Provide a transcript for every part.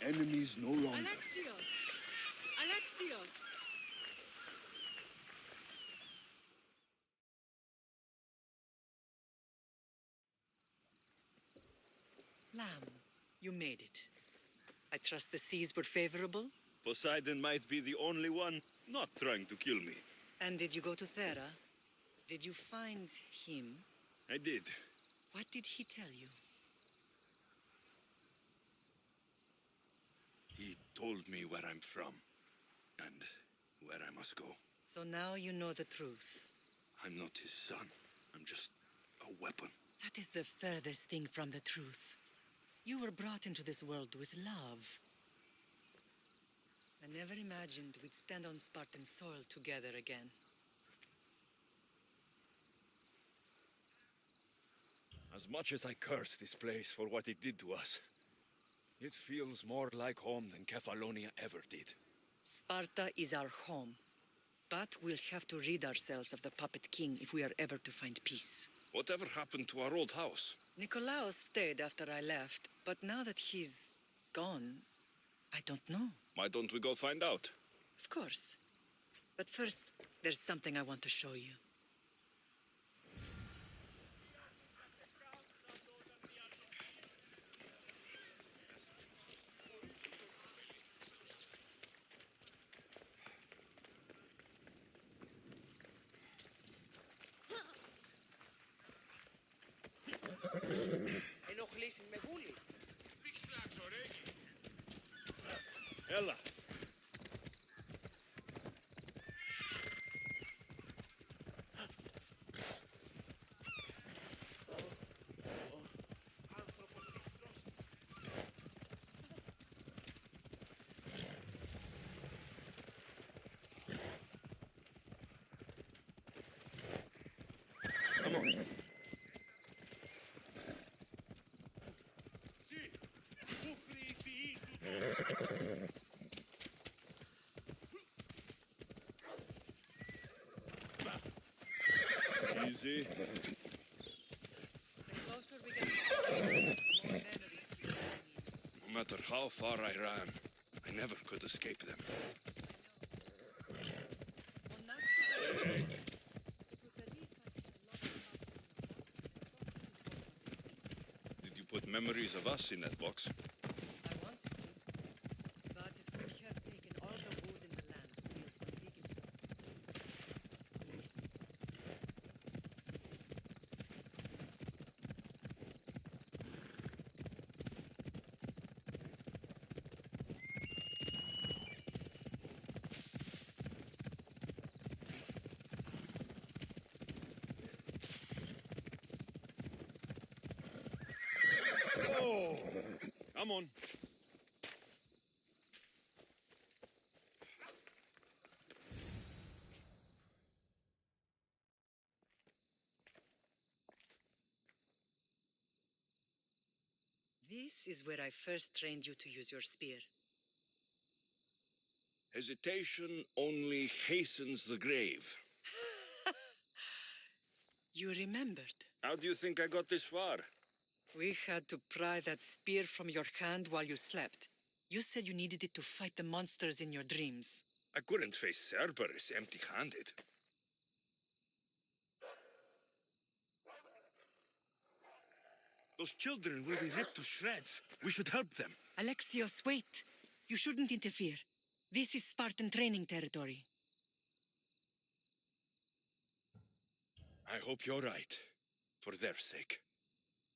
enemies no longer. Alexios! Alexios! Lamb, you made it. I trust the seas were favorable? Poseidon might be the only one not trying to kill me. And did you go to Thera? Did you find him? I did. What did he tell you? He told me where I'm from, and where I must go. So now you know the truth. I'm not his son. I'm just a weapon. That is the furthest thing from the truth. You were brought into this world with love. I never imagined we'd stand on Spartan soil together again. As much as I curse this place for what it did to us, it feels more like home than Kefalonia ever did. Sparta is our home. But we'll have to rid ourselves of the Puppet King if we are ever to find peace. Whatever happened to our old house? Nikolaos stayed after I left, but now that he's gone, I don't know. Why don't we go find out? Of course. But first, there's something I want to show you. Ενοχλήσεις με βούλη. Ella! Come on. Easy. The closer we get to Sparta, the more memories we gain. No matter how far I ran, I never could escape them. On Naxos, Hey, it was as if I had lost did you put memories of us in that box? I wanted to, but it would have taken all the wood in the land to build one big enough. Oh! Come on. This is where I first trained you to use your spear. Hesitation only hastens the grave. You remembered. How do you think I got this far? We had to pry that spear from your hand while you slept. You said you needed it to fight the monsters in your dreams. I couldn't face Cerberus empty-handed. Those children will be ripped to shreds. We should help them. Alexios, wait! You shouldn't interfere. This is Spartan training territory. I hope you're right. For their sake.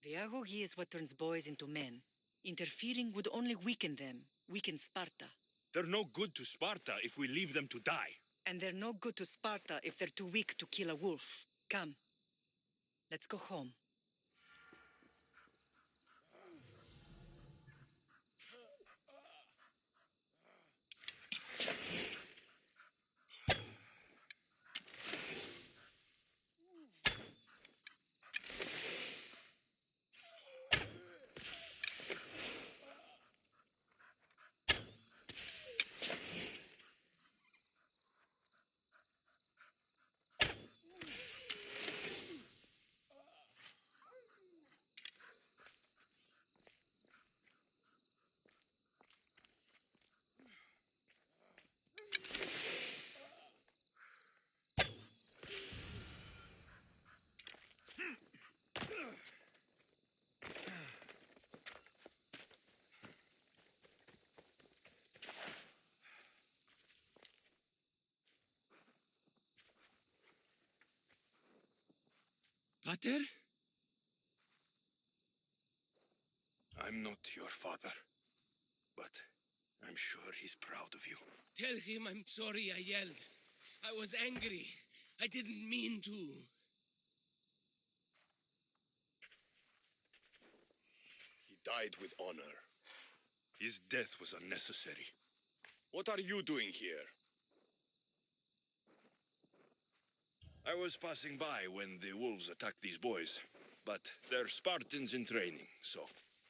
The agogi is what turns boys into men. Interfering would only weaken them, weaken Sparta. They're no good to Sparta if we leave them to die. And they're no good to Sparta if they're too weak to kill a wolf. Come. Let's go home. Pater? I'm not your father, but I'm sure he's proud of you. Tell him I'm sorry I yelled. I was angry. I didn't mean to. He died with honor. His death was unnecessary. What are you doing here? I was passing by when the wolves attacked these boys, but they're Spartans in training, so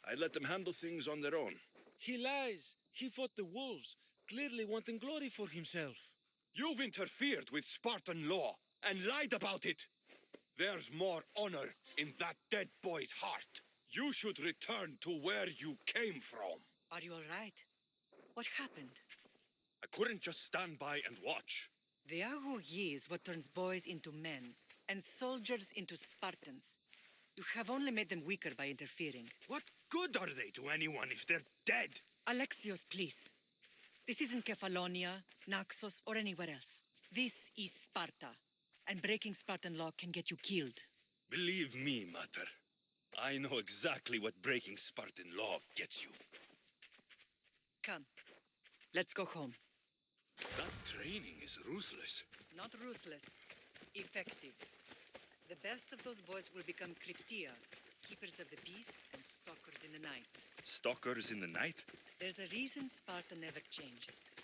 I let them handle things on their own. He lies. He fought the wolves, clearly wanting glory for himself. You've interfered with Spartan law and lied about it. There's more honor in that dead boy's heart. You should return to where you came from. Are you all right? What happened? I couldn't just stand by and watch. The Agogi is what turns boys into men, and soldiers into Spartans. You have only made them weaker by interfering. What good are they to anyone if they're dead? Alexios, please. This isn't Kefalonia, Naxos, or anywhere else. This is Sparta, and breaking Spartan law can get you killed. Believe me, Mater. I know exactly what breaking Spartan law gets you. Come, let's go home. That training is ruthless. Not ruthless, effective. The best of those boys will become Cryptia, keepers of the peace and stalkers in the night. Stalkers in the night? There's a reason Sparta never changes.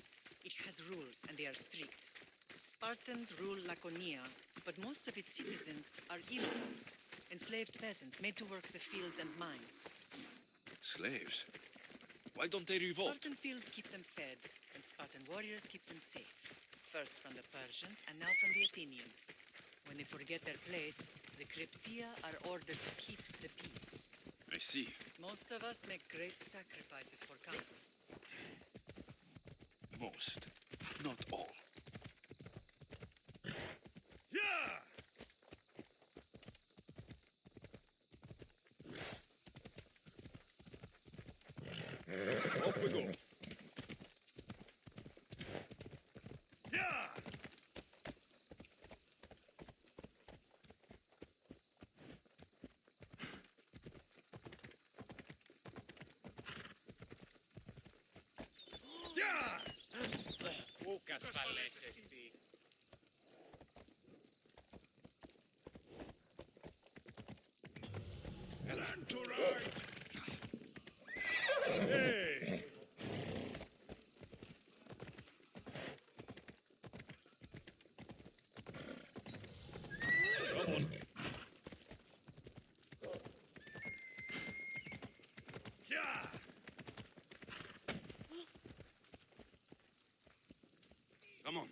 It has rules, and they are strict. Spartans rule Laconia, but most of its citizens are immortals, enslaved peasants made to work the fields and mines. Slaves? Why don't they revolt? Spartan fields keep them fed, and Spartan warriors keep them safe. First from the Persians, and now from the Athenians. When they forget their place, the Cryptia are ordered to keep the peace. I see. Most of us make great sacrifices for comfort. Most, not all. Yeah! Off we go. Yeah! Yeah! Ούκας φαλέσσεστη. Stand to right! Hey! Come on. Yeah! Come on.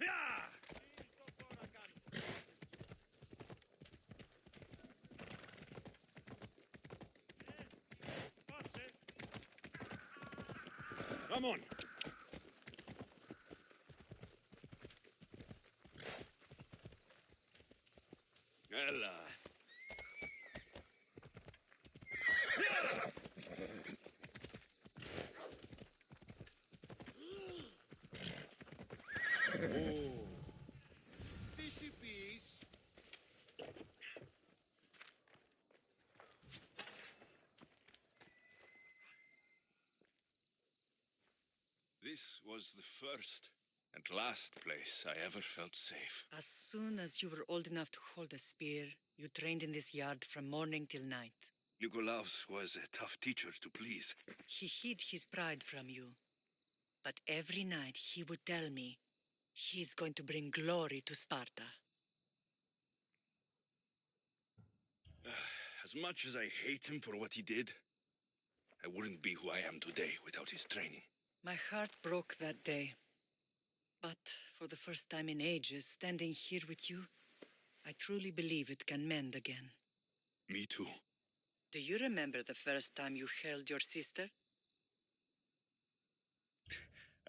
Yeah! Come on. Ella. This was the first and last place I ever felt safe. As soon as you were old enough to hold a spear, you trained in this yard from morning till night. Nikolaos was a tough teacher to please. He hid his pride from you. But every night he would tell me, he's going to bring glory to Sparta. As much as I hate him for what he did, I wouldn't be who I am today without his training. My heart broke that day. But for the first time in ages, standing here with you, I truly believe it can mend again. Me too. Do you remember the first time you held your sister?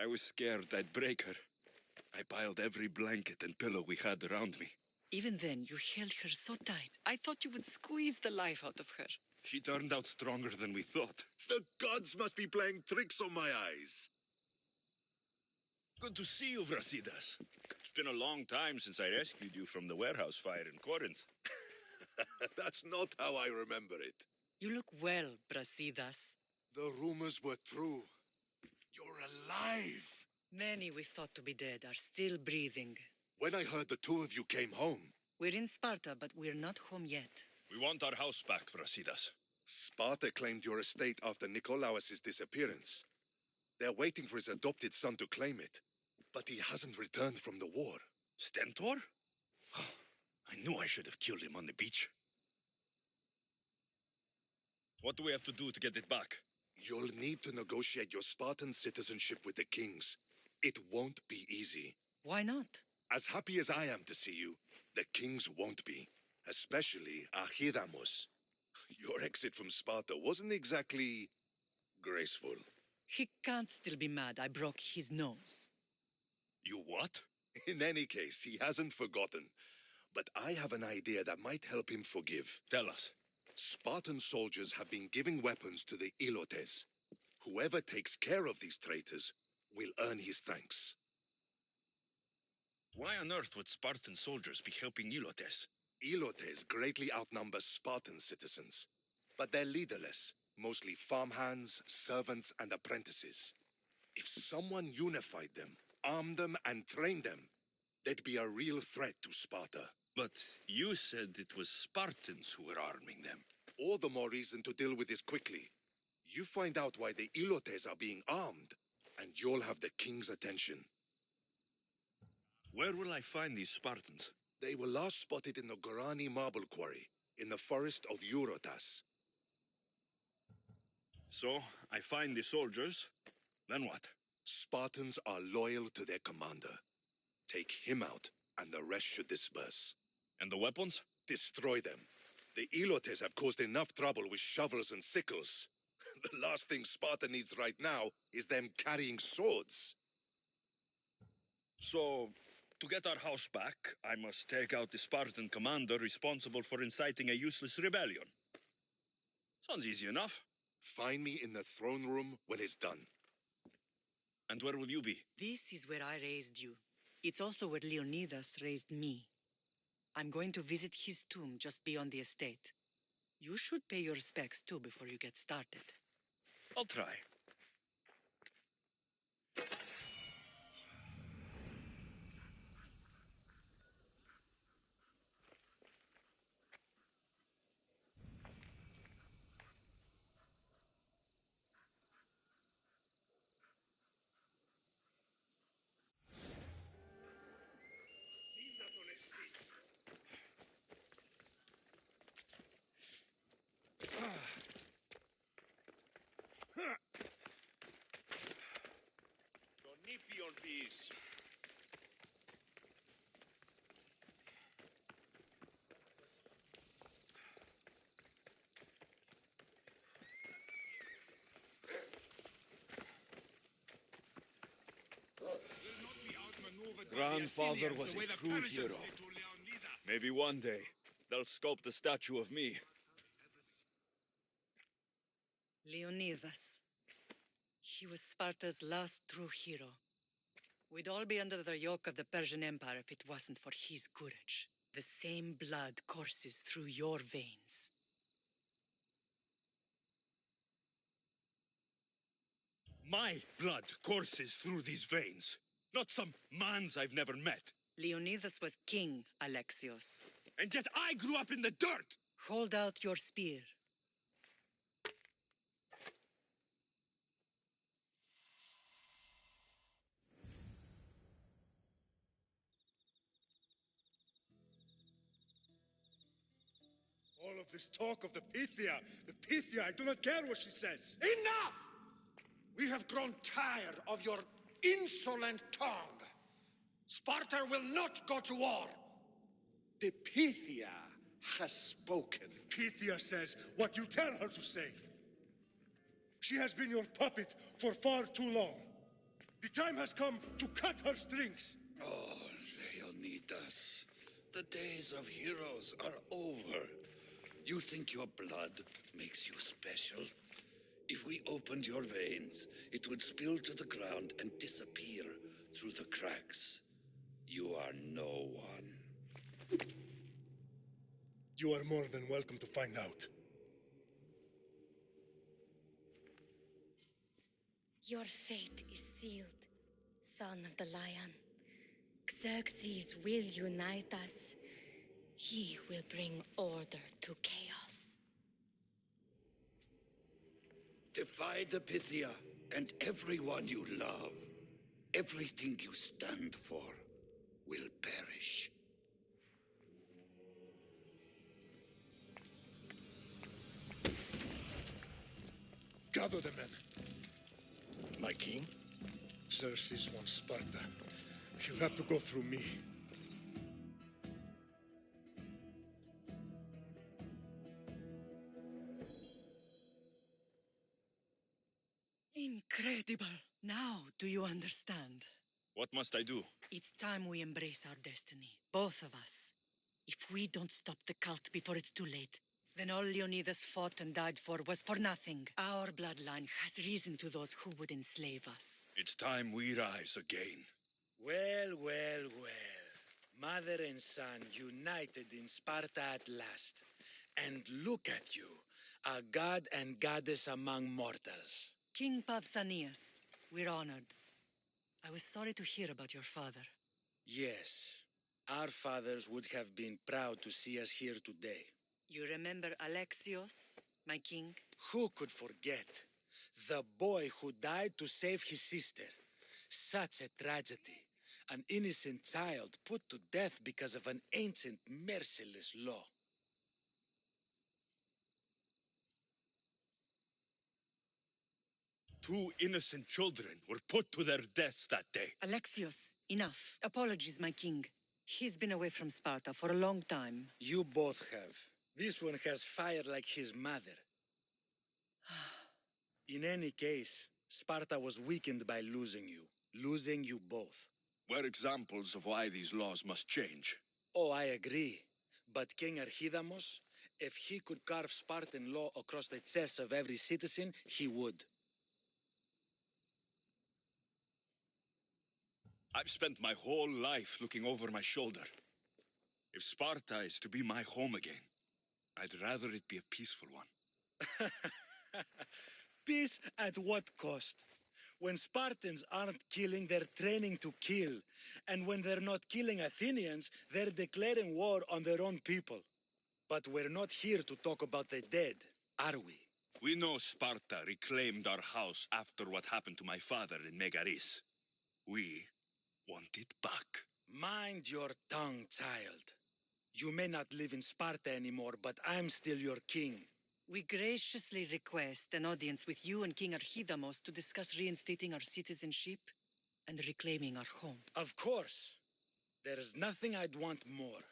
I was scared I'd break her. I piled every blanket and pillow we had around me. Even then, you held her so tight, I thought you would squeeze the life out of her. She turned out stronger than we thought. The gods must be playing tricks on my eyes. Good to see you, Vrasidas. been a long time since I rescued you from the warehouse fire in Corinth. That's not how I remember it. You look well, Brasidas. The rumors were true. You're alive. Many we thought to be dead are still breathing. When I heard the two of you came home, We're in Sparta, but we're not home yet. We want our house back, Brasidas. Sparta claimed your estate after Nikolaos' disappearance. They're waiting for his adopted son to claim it. But he hasn't returned from the war. Stentor? I knew I should have killed him on the beach. What do we have to do to get it back? You'll need to negotiate your Spartan citizenship with the kings. It won't be easy. Why not? As happy as I am to see you, the kings won't be. Especially Archidamos. Your exit from Sparta wasn't exactly graceful. He can't still be mad I broke his nose. You what? In any case, he hasn't forgotten. But I have an idea that might help him forgive. Tell us. Spartan soldiers have been giving weapons to the Ilotes. Whoever takes care of these traitors will earn his thanks. Why on earth would Spartan soldiers be helping Ilotes? Ilotes greatly outnumber Spartan citizens, but they're leaderless, mostly farmhands, servants, and apprentices. If someone unified them, armed them, and trained them, they'd be a real threat to Sparta. But you said it was Spartans who were arming them. All the more reason to deal with this quickly. You find out why the Ilotes are being armed, and you'll have the king's attention. Where will I find these Spartans? They were last spotted in the Gorani marble quarry, in the forest of Eurotas. So, I find the soldiers, then what? Spartans are loyal to their commander. Take him out, and the rest should disperse. And the weapons? Destroy them. The Ilotes have caused enough trouble with shovels and sickles. The last thing Sparta needs right now is them carrying swords. So, to get our house back, I must take out the Spartan commander responsible for inciting a useless rebellion. Sounds easy enough. Find me in the throne room when it's done. And where will you be? This is where I raised you. It's also where Leonidas raised me. I'm going to visit his tomb just beyond the estate. You should pay your respects too before you get started. I'll try. Grandfather was a true hero. Maybe one day they'll sculpt a statue of me. Leonidas. He was Sparta's last true hero. We'd all be under the yoke of the Persian Empire if it wasn't for his courage. The same blood courses through your veins. My blood courses through these veins, not some man's I've never met. Leonidas was king, Alexios. And yet I grew up in the dirt! Hold out your spear. All of this talk of the Pythia, I do not care what she says. Enough! We have grown tired of your insolent tongue. Sparta will not go to war. The Pythia has spoken. Pythia says what you tell her to say. She has been your puppet for far too long. The time has come to cut her strings. Oh, Leonidas, the days of heroes are over. You think your blood makes you special? If we opened your veins, it would spill to the ground and disappear through the cracks. You are You are more than welcome to find out. Your fate is sealed, son of the lion. Xerxes will unite us. He will bring order to chaos. Divide the Pythia and everyone you love. Everything you stand for will perish. Gather the men. My king? Xerxes wants Sparta. She'll have to go through me. Incredible. Now, do you understand? What must I do? It's time we embrace our destiny, both of us. If we don't stop the cult before it's too late, then all Leonidas fought and died for was for nothing. Our bloodline has risen to those who would enslave us. It's time we rise again. Well, well, well. Mother and son united in Sparta at last. And look at you, a god and goddess among mortals. King Pausanias, we're honored. I was sorry to hear about your father. Yes, our fathers would have been proud to see us here today. You remember Alexios, my king? Who could forget? The boy who died to save his sister. Such a tragedy. An innocent child put to death because of an ancient, merciless law. Two innocent children were put to their deaths that day. Alexios, enough. Apologies, my king. He's been away from Sparta for a long time. You both have. This one has fire like his mother. In any case, Sparta was weakened by losing you both. We're examples of why these laws must change. Oh, I agree. But King Archidamos, if he could carve Spartan law across the chests of every citizen, he would. I've spent my whole life looking over my shoulder. If Sparta is to be my home again, I'd rather it be a peaceful one. Peace at what cost? When Spartans aren't killing, they're training to kill. And when they're not killing Athenians, they're declaring war on their own people. But we're not here to talk about the dead, are we? We know Sparta reclaimed our house after what happened to my father in Megaris. We want it back. Mind your tongue, child. You may not live in Sparta anymore, but I'm still your king. We graciously request an audience with you and King Archidamos to discuss reinstating our citizenship and reclaiming our home. Of course. There is nothing I'd want more.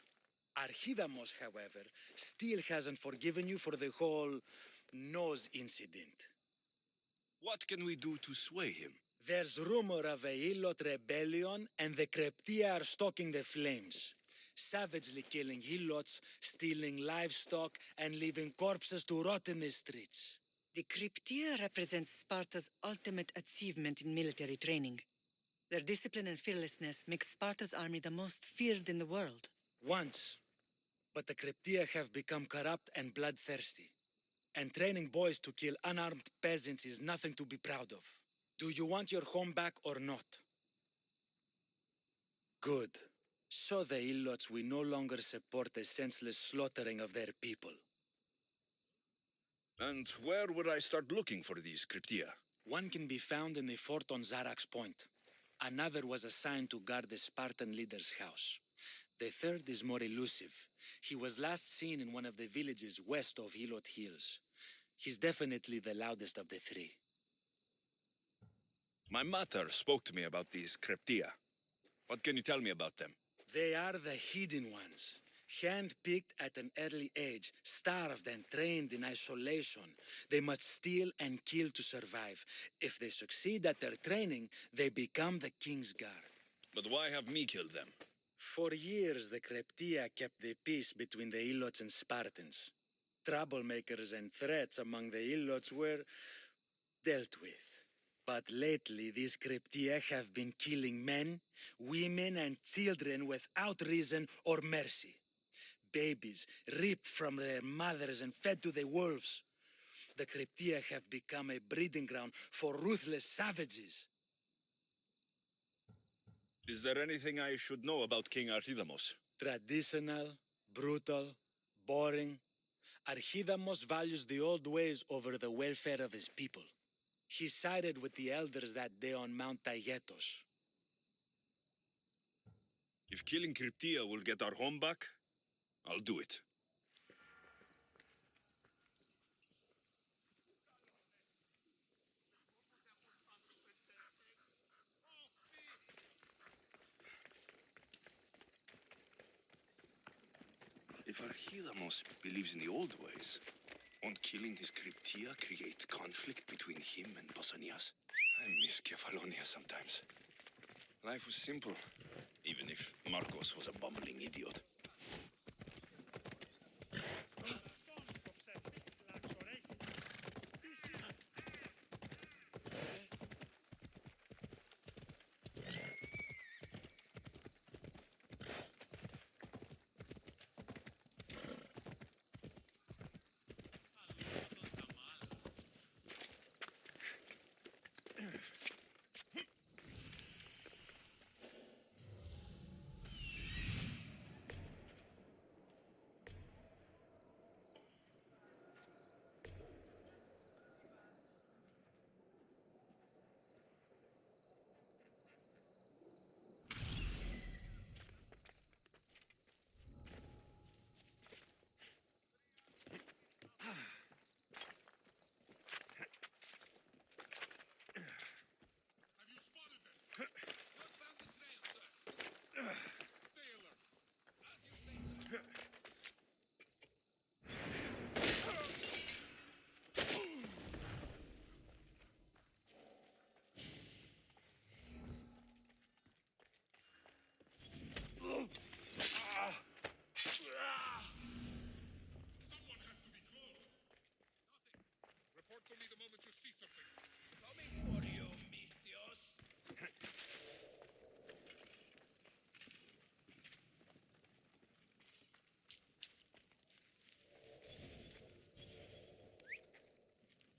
Archidamos, however, still hasn't forgiven you for the whole nose incident. What can we do to sway him? There's rumor of a Hilot rebellion, and the Kreptia are stoking the flames. Savagely killing Helots, stealing livestock, and leaving corpses to rot in the streets. The Cryptia represents Sparta's ultimate achievement in military training. Their discipline and fearlessness make Sparta's army the most feared in the world. Once. But the Cryptia have become corrupt and bloodthirsty. And training boys to kill unarmed peasants is nothing to be proud of. Do you want your home back or not? Good. So the Ilots will no longer support the senseless slaughtering of their people. And where would I start looking for these cryptia? One can be found in the fort on Zarak's Point. Another was assigned to guard the Spartan leader's house. The third is more elusive. He was last seen in one of the villages west of Hilot Hills. He's definitely the loudest of the three. My mother spoke to me about these cryptia. What can you tell me about them? They are the hidden ones. Hand-picked at an early age, starved and trained in isolation. They must steal and kill to survive. If they succeed at their training, they become the king's guard. But why have me killed them? For years, the Cryptia kept the peace between the Ilots and Spartans. Troublemakers and threats among the Ilots were dealt with. But lately, these Cryptia have been killing men, women, and children without reason or mercy. babies ripped from their mothers and fed to the wolves. The Cryptia have become a breeding ground for ruthless savages. Is there anything I should know about King Archidamos? Traditional, brutal, boring. Archidamos values the old ways over the welfare of his people. He sided with the elders that day on Mount Taygetos. If killing Cryptia will get our home back, I'll do it. If Archidamos believes in the old ways, won't killing his Cryptia create conflict between him and Pausanias? I miss Kefalonia sometimes. Life was simple, even if Marcos was a bumbling idiot.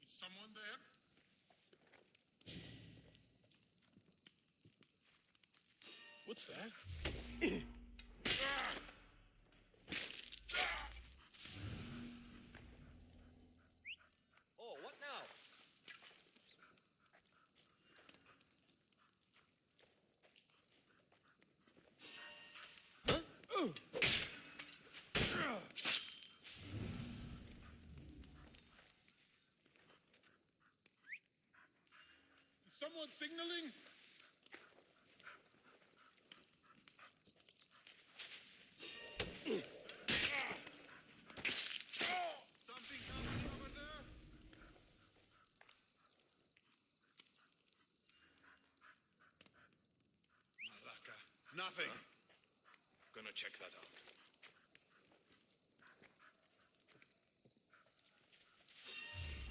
Someone there? What's that? Oh, what now? Is someone signaling? Something happening over there? Malaka. Nothing. Gonna check that out.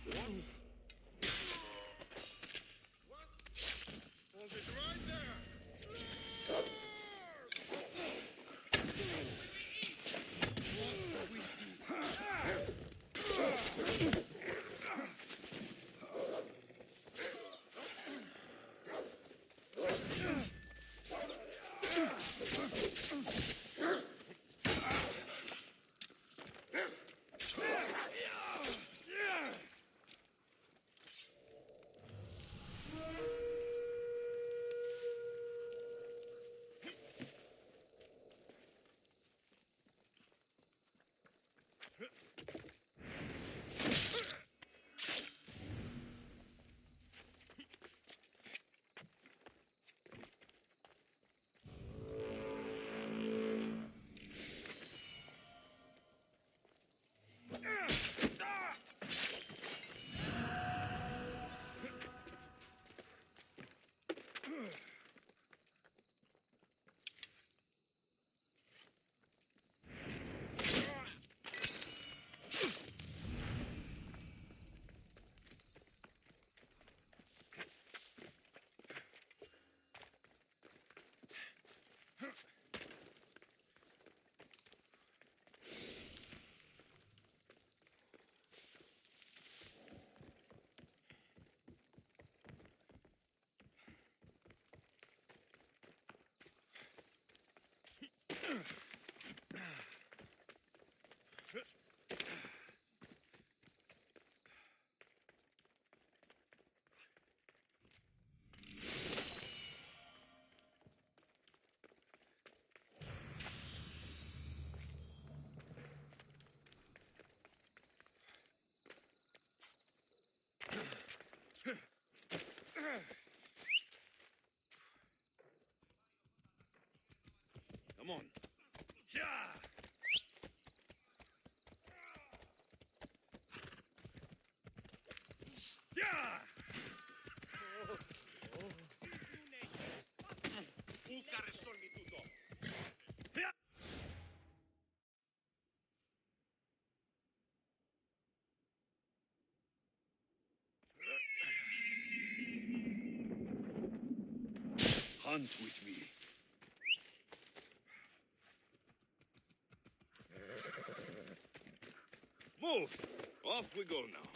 What? Hold it right there! hunt with me. Move! Off we go now.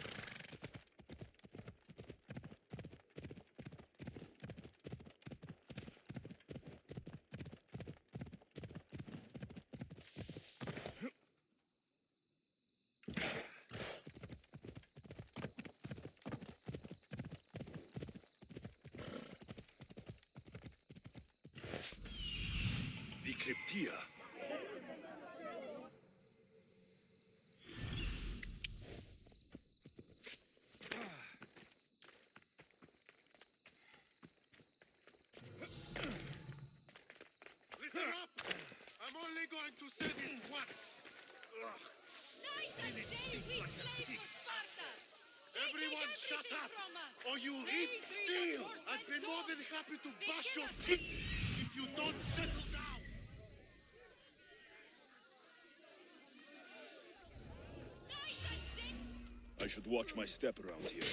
The Cryptia. Listen up! I'm only going to say this once. Night and day we slave for Sparta. Everyone shut up! From us. Or you'll They eat treat steel! us worse I'd be than more than dogs. happy to They bash your cannot- teeth if you don't settle down! Night and day. I should watch my step around here.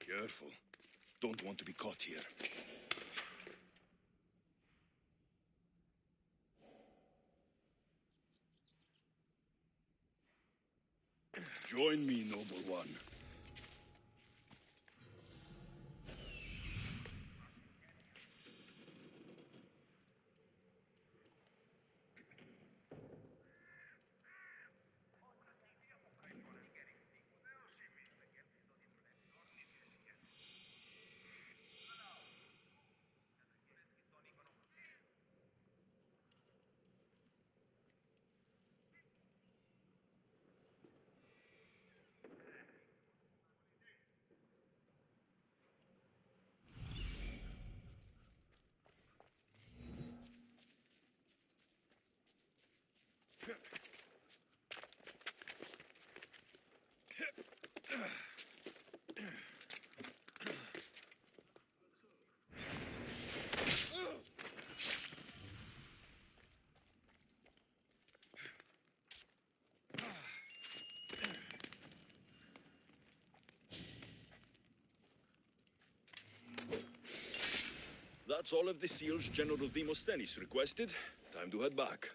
Careful. Don't want to be caught here. Join me, noble one. That's all of the seals General Demosthenes requested. Time to head back.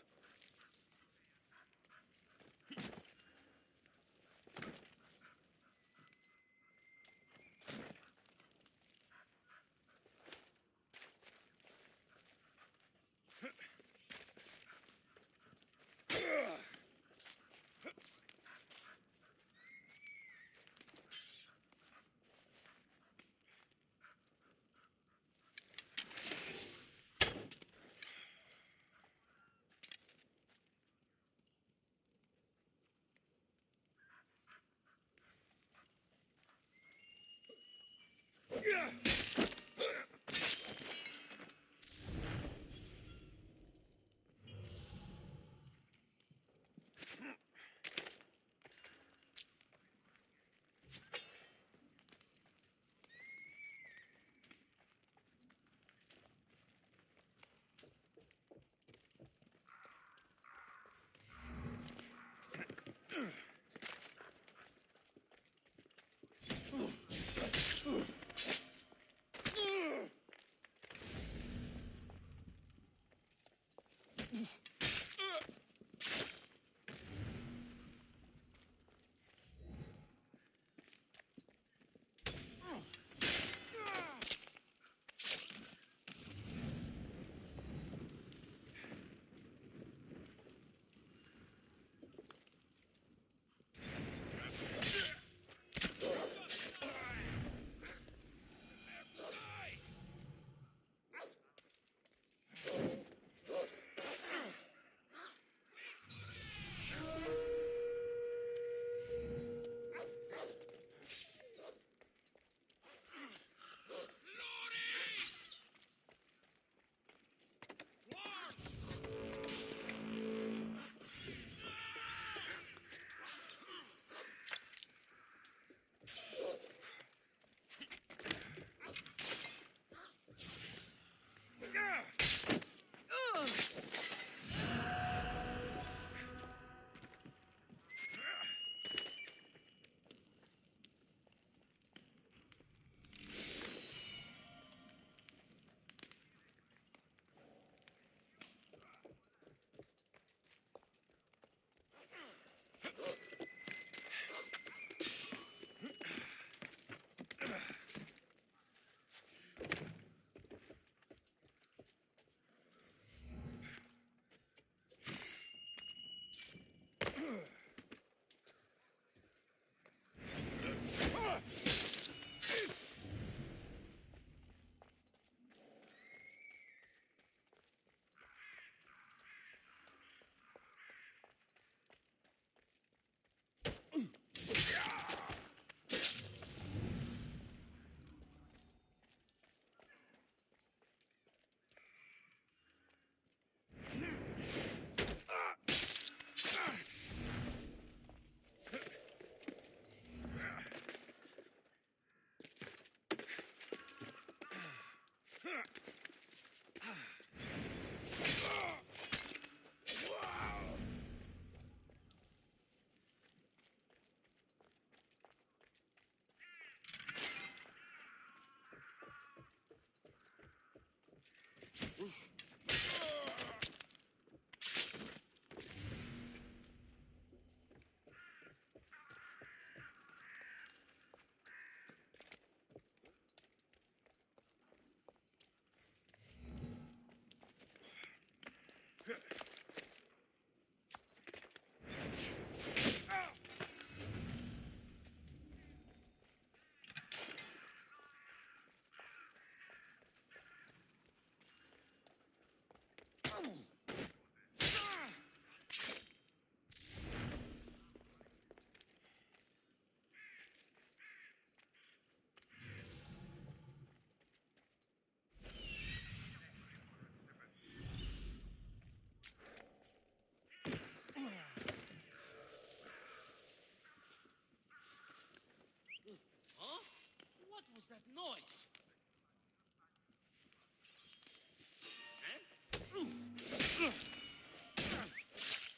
What was that noise?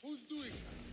Who's doing that?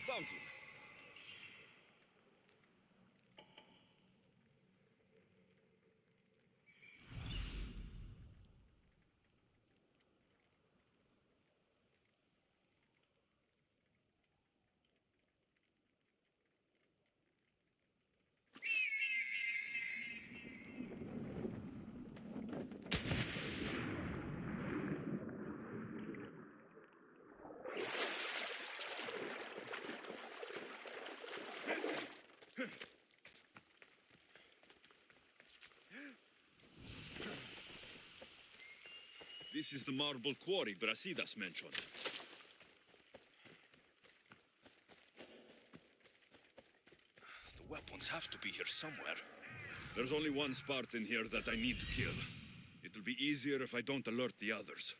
Found him. This is the marble quarry Brasidas mentioned. The weapons have to be here somewhere. There's only one Spartan here that I need to kill. It'll be easier if I don't alert the others.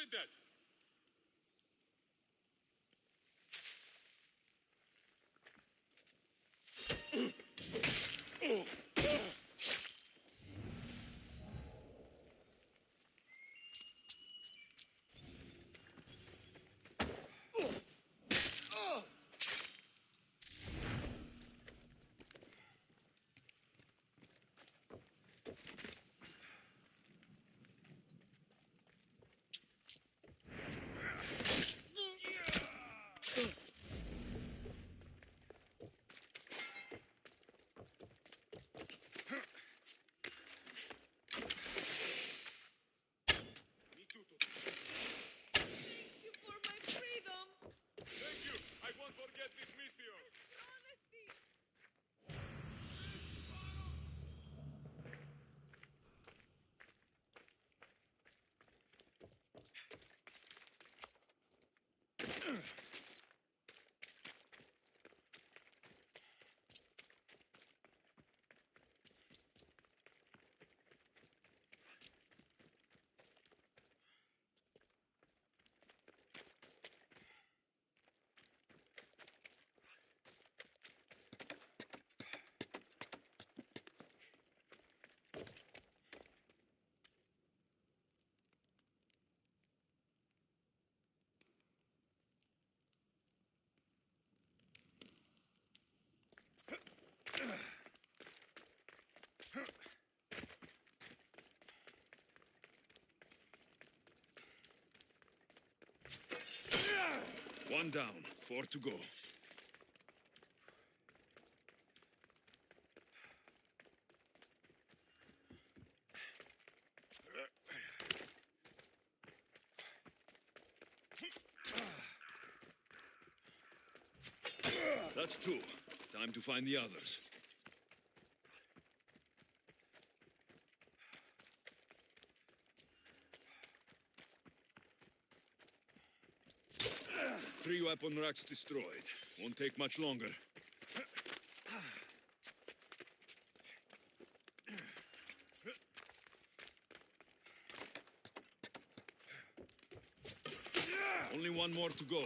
said that? Thank you. I won't forget this mission. One down, 4 to go. That's 2. Time to find the others. Three weapon racks destroyed. Won't take much longer. Only one more to go.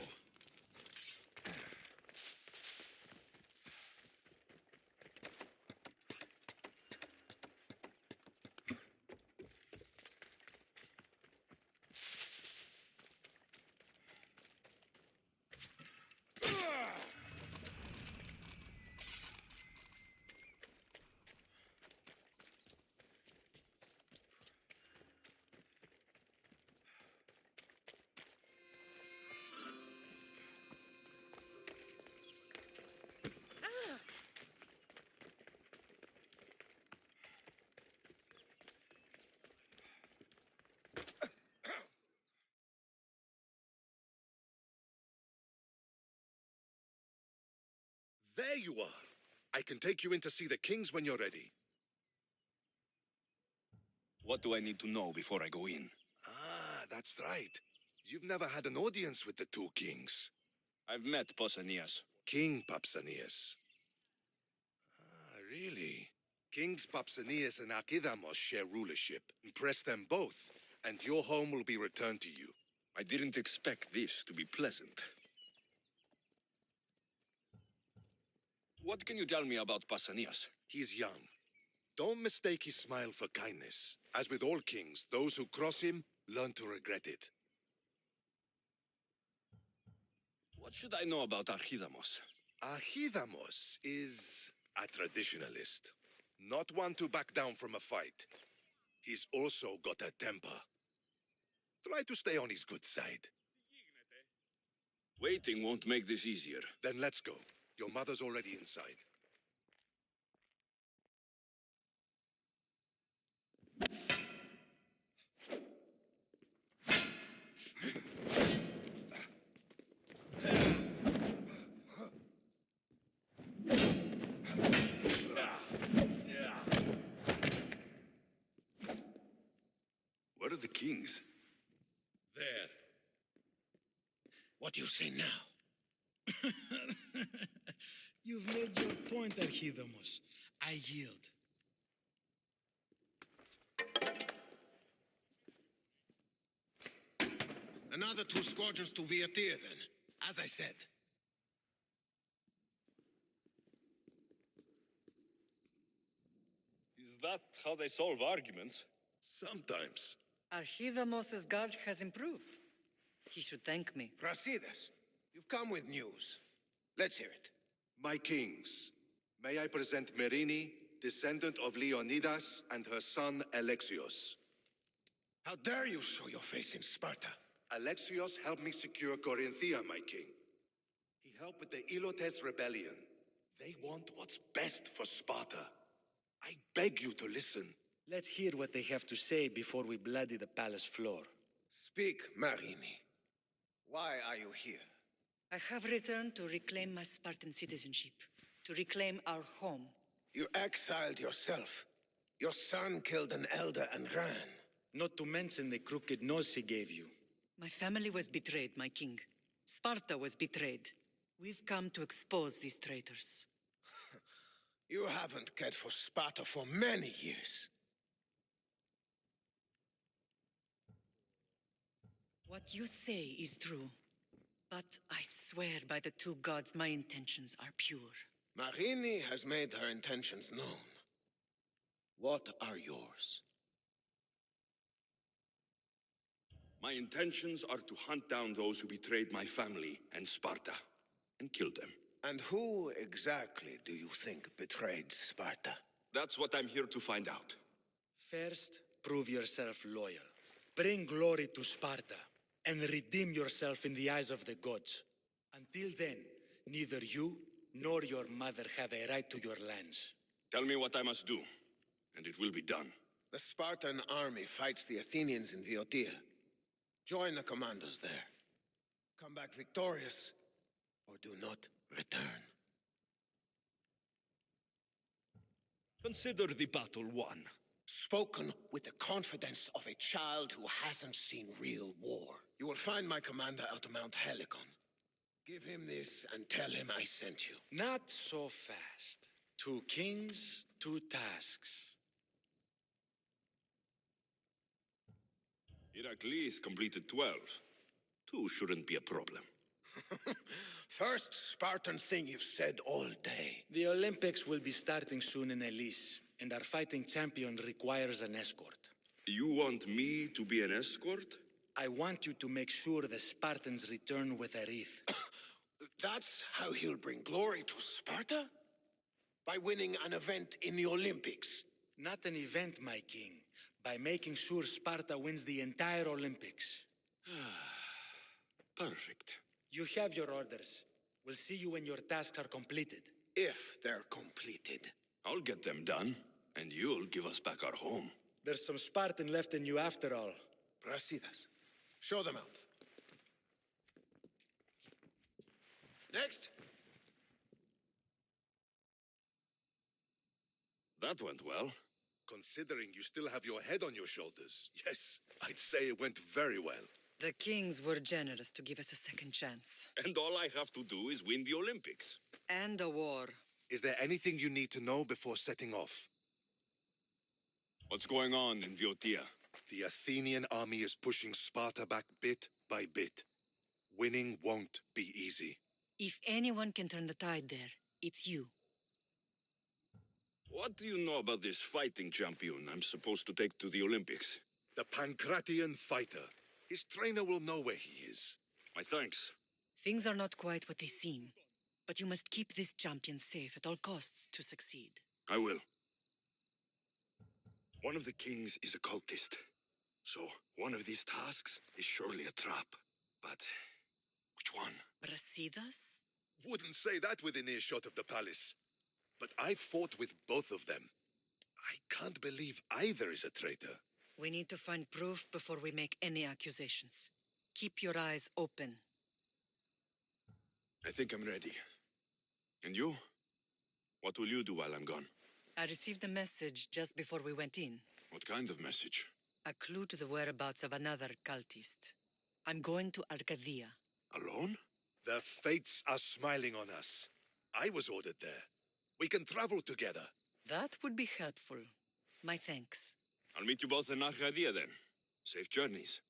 There you are. I can take you in to see the kings when you're ready. What do I need to know before I go in? Ah, that's right. You've never had an audience with the two kings. I've met Pausanias. King Papsanias. Ah, really? Kings Papsanias and Archidamos share rulership. Impress them both, and your home will be returned to you. I didn't expect this to be pleasant. What can you tell me about Pausanias? He's young. Don't mistake his smile for kindness. As with all kings, those who cross him learn to regret it. What should I know about Archidamos? Archidamos is a traditionalist. Not one to back down from a fight. He's also got a temper. Try to stay on his good side. Waiting won't make this easier. Then let's go. Your mother's already inside. Where are the kings? There. What do you say now? You've made your point, Archidamos. I yield. Another 2 squadrons to Viatir, then. As I said. Is that how they solve arguments? Sometimes. Archidamos's guard has improved. He should thank me. Brasidas, you've come with news. Let's hear it. My kings, may I present Merini, descendant of Leonidas, and her son Alexios. How dare you show your face in Sparta? Alexios helped me secure Corinthia, my king. He helped with the Ilotes rebellion. They want what's best for Sparta. I beg you to listen. Let's hear what they have to say before we bloody the palace floor. Speak, Marini. Why are you here? I have returned to reclaim my Spartan citizenship, to reclaim our home. You exiled yourself. Your son killed an elder and ran. Not to mention the crooked nose he gave you. My family was betrayed, my king. Sparta was betrayed. We've come to expose these traitors. You haven't cared for Sparta for many years. What you say is true. But I swear by the 2 gods my intentions are pure. Marini has made her intentions known. What are yours? My intentions are to hunt down those who betrayed my family and Sparta, and kill them. And who exactly do you think betrayed Sparta? That's what I'm here to find out. First, prove yourself loyal. Bring glory to Sparta, and redeem yourself in the eyes of the gods. Until then, neither you nor your mother have a right to your lands. Tell me what I must do, and it will be done. The Spartan army fights the Athenians in Viotia. Join the commandos there. Come back victorious, or do not return. Consider the battle won. Spoken with the confidence of a child who hasn't seen real war. You will find my commander out of Mount Helicon. Give him this and tell him I sent you. Not so fast. 2 kings, 2 tasks. Heracles completed 12. 2 shouldn't be a problem. First Spartan thing you've said all day. The Olympics will be starting soon in Elis, and our fighting champion requires an escort. You want me to be an escort? I want you to make sure the Spartans return with a wreath. That's how he'll bring glory to Sparta? By winning an event in the Olympics? Not an event, my king. By making sure Sparta wins the entire Olympics. Perfect. You have your orders. We'll see you when your tasks are completed. If they're completed. I'll get them done, and you'll give us back our home. There's some Spartan left in you after all. Brasidas, show them out. Next. That went well. Considering you still have your head on your shoulders, yes, I'd say it went very well. The kings were generous to give us a second chance. And all I have to do is win the Olympics. And a war. Is there anything you need to know before setting off? What's going on in Viotia? The Athenian army is pushing Sparta back bit by bit. Winning won't be easy. If anyone can turn the tide there, it's you. What do you know about this fighting champion I'm supposed to take to the Olympics? The Pancratian fighter. His trainer will know where he is. My thanks. Things are not quite what they seem, but you must keep this champion safe at all costs to succeed. I will. One of the kings is a cultist. So, one of these tasks is surely a trap. But, which one? Brasidas? Wouldn't say that within earshot of the palace. But I fought with both of them. I can't believe either is a traitor. We need to find proof before we make any accusations. Keep your eyes open. I think I'm ready. And you? What will you do while I'm gone? I received a message just before we went in. What kind of message? A clue to the whereabouts of another cultist. I'm going to Arcadia. Alone? The fates are smiling on us. I was ordered there. We can travel together. That would be helpful. My thanks. I'll meet you both in Arcadia then. Safe journeys.